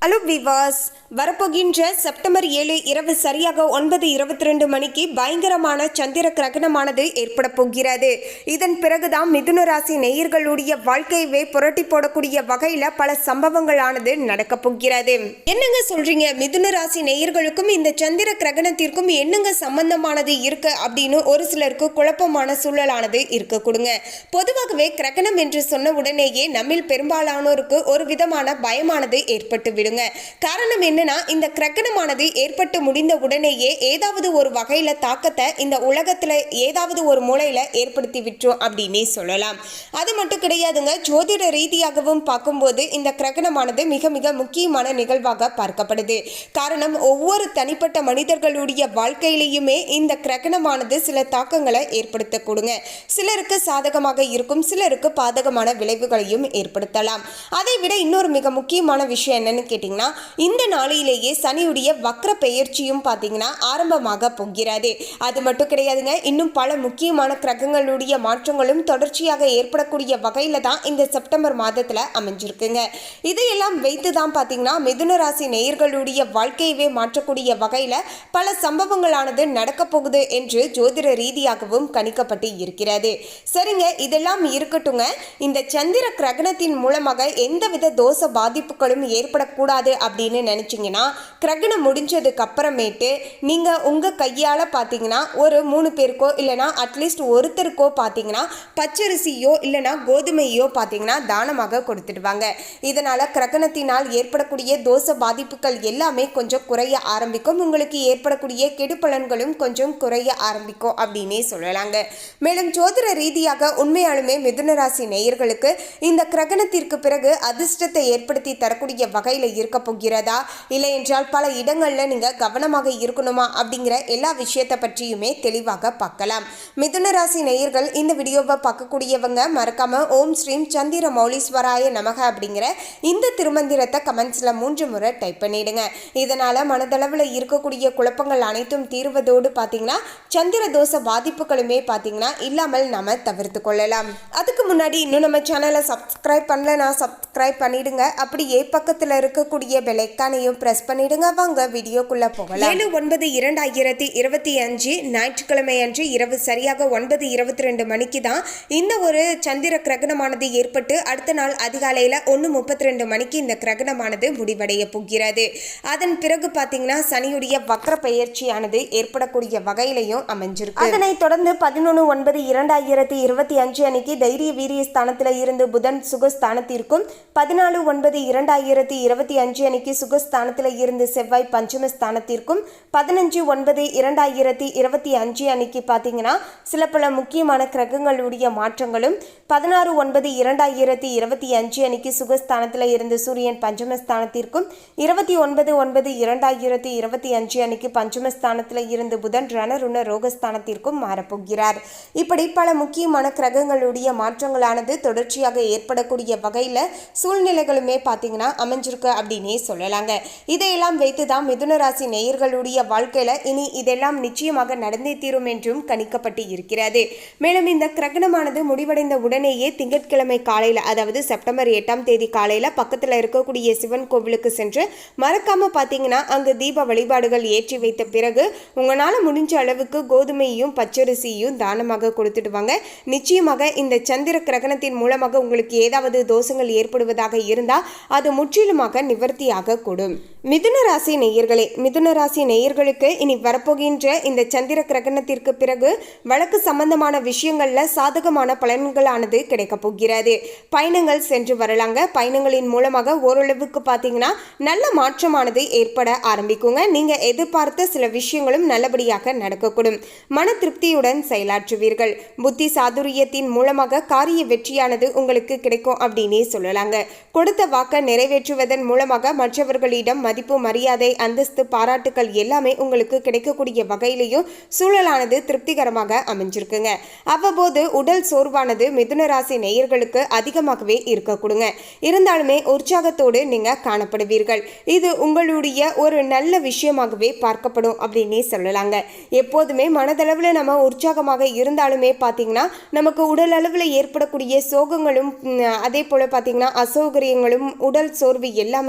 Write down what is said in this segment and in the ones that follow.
Hello விவாஸ், வரப்போகின்ற September 7 இரவு சரியாக 9:22 மணிக்கு பயங்கரமான சந்திர கிரகணமானது ஏற்பட போகிறது. இதன் பிறகுதான் மிதுன ராசி நேயர்களுடைய வாழ்க்கையவே புரட்டி போடக்கூடிய வகையில் பல சம்பவங்களானது நடக்க போகிறது. என்னங்க சொல்றீங்க, மிதுன ராசி நேயர்களுக்கும் இந்த சந்திர கிரகணத்திற்கும் என்னங்க சம்பந்தமானது இருக்கு அப்படின்னு ஒரு சிலருக்கு குழப்பமான சூழலானது இருக்க கொடுங்க. பொதுவாகவே கிரகணம் என்று சொன்ன உடனேயே நம்மில் பெரும்பாலானோருக்கு ஒரு விதமான பயமானது ஏற்பட்டு விடும். காரணம் என்னன்னா, இந்த கிரகணமானது ஏற்பட்டு முடிந்த உடனேயே ஏதாவது ஒரு வகையில தாக்கத்தை இந்த உலகத்துல ஏதாவது ஒரு மூலையில ஏற்படுத்தி விட்டுரும் அப்படின்னே சொல்லலாம். அது மட்டும் கிடையாதுங்க, ஜோதிட ரீதியாகவும் பார்க்கும்போது இந்த கிரகணமானது மிக மிக முக்கியமான நிகழ்வாக பார்க்கப்படுது. காரணம், ஒவ்வொரு தனிப்பட்ட மனிதர்களுடைய வாழ்க்கையிலையுமே இந்த கிரகணமானது சில தாக்கங்களை ஏற்படுத்த கொடுங்க. சிலருக்கு சாதகமாக இருக்கும், சிலருக்கு பாதகமான விளைவுகளையும் ஏற்படுத்தலாம். அதை விட இன்னொரு மிக முக்கியமான விஷயம் என்னன்னு கேட்டீங்கன்னா, இந்த நாளிலேயே சனியுடைய வக்ர பெயர்ச்சியும் பார்த்தீங்கன்னா ஆரம்பமாக போகிறது. அது மட்டும் கிடையாதுங்க, இன்னும் பல முக்கியமான கிரகங்களுடைய மாற்றங்களும் தொடர்ச்சியாக ஏற்படக்கூடிய வகையில தான் இந்த செப்டம்பர் மாதத்துல அமைஞ்சிருக்குங்க. இதையெல்லாம் வைத்து தான் பார்த்தீங்கன்னா மிதுன ராசி நேயர்களுடைய வாழ்க்கையவே மாற்றக்கூடிய வகையில பல சம்பவங்களானது நடக்க போகுது என்று ஜோதிட ரீதியாகவும் கணிக்கப்பட்டு இருக்கிறது. சரிங்க, இதெல்லாம் இருக்கட்டுங்க. இந்த சந்திர கிரகணத்தின் மூலமாக எந்தவித தோஷ பாதிப்புகளும் ஏற்படக்கூடாது அப்படின்னு நினைச்சீங்கன்னா, கிரகணம் முடிஞ்சதுக்கு அப்புறமேட்டு நீங்க உங்க கையால பாத்தீங்கன்னா ஒரு 3 பேருக்கோ இல்லைனா அட்லீஸ்ட் ஒருத்தருக்கோ பாத்தீங்கன்னா பச்சரிசியோ இல்லைனா கோதுமையோ பாத்தீங்கன்னா தானமாக கொடுத்துடுவாங்க. இதனால கிரகணத்தினால் ஏற்படக்கூடிய தோஷ பாதிப்புகள் எல்லாமே கொஞ்சம் குறைய ஆரம்பிக்கும். உங்களுக்கு ஏற்படக்கூடிய கெடுபலன்களும் கொஞ்சம் குறைய ஆரம்பிக்கும் அப்படின்னே சொல்லலாங்க. மேலும் ஜோதிட ரீதியாக உண்மையாலுமே மிதுன ராசி நேயர்களுக்கு இந்த கிரகணத்திற்கு பிறகு அதிர்ஷ்டத்தை ஏற்படுத்தி தரக்கூடிய வகையில இருக்க போகிறதா, இல்லை என்றால் பல இடங்கள்ல நீங்க கவனமாக இருக்கணுமா அப்படிங்கிற எல்லா விஷயத்தை பற்றியுமே தெளிவாக பார்க்கலாம். மிதுன ராசி நேயர்கள் இந்த வீடியோவை பார்க்கக்கூடியவங்க மறக்காம ஓம் ஸ்ரீம் சந்திர மௌலீஸ்வராய நமக அப்படிங்கிற இந்த திருமந்திரத்தை கமெண்ட்ஸ்ல 3 முறை டைப் பண்ணிடுங்க. இதனால மனதளவில் இருக்கக்கூடிய குழப்பங்கள் அனைத்தும் தீர்வதோடு பார்த்தீங்கன்னா சந்திர தோஷ பாதிப்புகளுமே பார்த்தீங்கன்னா இல்லாமல் நாம தவிர்த்து கொள்ளலாம். அதுக்கு முன்னாடி இன்னும் நம்ம சேனலை சப்ஸ்கிரைப் பண்ணலனா சப்ஸ்கிரைப் பண்ணிடுங்க. அப்படியே பக்கத்தில் இருக்கக்கூடிய பெல் ஐகானையும் பிரஸ் பண்ணிடுங்க. வாங்க வீடியோக்குள்ள போகலாம். 7/9/2025 ஞாயிற்றுக்கிழமை அன்று இரவு சரியாக 9:22 மணிக்கு தான் இந்த ஒரு சந்திர கிரகணமானது ஏற்பட்டு அடுத்த நாள் அதிகாலையில் 1:32 மணிக்கு இந்த கிரகணமானது முடிவடைய போகிறது. அதன் பிறகு பார்த்தீங்கன்னா சனியுடைய வக்ர பெயர்ச்சியானது ஏற்படக்கூடிய வகையிலையும் அமைஞ்சிருக்கு. அதனைத் தொடர்ந்து 11/9/2025 அன்னைக்கு தைரிய வீரிய ஸ்தானத்தில் இருந்து புதன் சுகஸ்தானத்திற்கும், 14/9/2025 அன்னைக்கு சுகஸ்தானத்தில் இருந்து செவ்வாய் பஞ்சமஸ்தானத்திற்கும், 15/9/2025 அன்னைக்கு பார்த்தீங்கன்னா சில பல முக்கியமான கிரகங்களுடைய மாற்றங்களும், 16/9/2025 அன்னைக்கு சுகஸ்தானத்தில் இருந்து சூரியன் பஞ்சமஸ்தானத்திற்கும், 29/9/2025 அன்னைக்கு பஞ்சமஸ்தானத்தில் இருந்து புதன் ரணருண ரோகஸ்தானத்திற்கும் மாறப்போகிறார். இப்படி பல முக்கியமான கிரகங்களுடைய மாற்றங்களானது தொடர்ச்சியாக ஏற்படக்கூடிய வகையில் சூழ்நிலைகளுமே பார்த்தீங்கன்னா அமைஞ்சிருக்கு அப்படின்னே சொல்லலாங்க. இதையெல்லாம் வைத்து தான் மிதுன ராசி நேயர்களுடைய வாழ்க்கையில இனி இதெல்லாம் நிச்சயமாக நடந்தே தீரும் என்றும் கணிக்கப்பட்டு இருக்கிறது. மேலும் இந்த கிரகணமானது முடிவடைந்த உடனேயே திங்கட்கிழமை காலையில், அதாவது செப்டம்பர் 8ஆம் தேதி காலையில் பக்கத்தில் இருக்கக்கூடிய சிவன் கோவிலுக்கு சென்று மறக்காம பார்த்தீங்கன்னா அங்கு தீப வழிபாடுகள் ஏற்றி வைத்த பிறகு உங்களால் முடிஞ்ச அளவுக்கு கோதுமையும் பச்சரிசியும் தானமாக கொடுத்துடுவாங்க. நிச்சயமாக இந்த சந்திர கிரகணத்தின் மூலமாக உங்களுக்கு ஏதாவது தோஷங்கள் ஏற்படுவதாக இருந்தால் அது முற்றிலுமாக நிவர்த்தியாக கூடும். மிதுன ராசி நேயர்களே, மிதுன ராசி நேயர்களுக்கு இனி வரப்போகின்ற இந்த சந்திர கிரகணத்திற்கு பிறகு வழக்கு சம்பந்தமான விஷயங்கள்ல சாதகமான பலன்களானது கிடைக்க போகிறது. பயணங்கள் சென்று வரலாங்க. பயணங்களின் மூலமாக ஓரளவுக்கு பார்த்தீங்கன்னா நல்ல மாற்றமானது ஏற்பட ஆரம்பிக்குங்க. நீங்க எதிர்பார்த்த சில விஷயங்களும் நல்லபடியாக நடக்கக்கூடும். மன திருப்தியுடன் செயலாற்றுவீர்கள். புத்தி சாதுரியத்தின் மூலமாக காரிய வெற்றியானது உங்களுக்கு கிடைக்கும் அப்படின்னே சொல்லலாங்க. கொடுத்த வாக்கை நிறைவேற்றுவதன் மூலமாக மற்றவர்களிடம் மதிப்பு, மரியாதை, அந்தஸ்து, பாராட்டுக்கள் எல்லாமே உங்களுக்கு கிடைக்கக்கூடிய வகையிலையும் சூழலானது திருப்திகரமாக அமைஞ்சிருக்குங்க. அவ்வப்போது உடல் சோர்வானது மிதுன ராசி நேயர்களுக்கு அதிகமாகவே இருக்க கொடுங்க. இருந்தாலுமே உற்சாகத்தோடு நீங்க காணப்படுவீர்கள். இது உங்களுடைய ஒரு நல்ல விஷயமாகவே பார்க்கப்படும் அப்படின்னே சொல்லலாங்க. எப்போதுமே மனதளவில் நம்ம உற்சாகமாக இருந்தாலுமே பார்த்தீங்கன்னா நமக்கு உடல் அளவில் ஏற்படக்கூடிய சோகங்களும் அதே போல பார்த்தீங்கன்னா அசௌகரியங்களும் உடல் சோர்வு எல்லாமே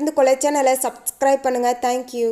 தெரிந்து கொள்ள சேனலை சப்ஸ்கிரைப் பண்ணுங்கள். தேங்க்யூ.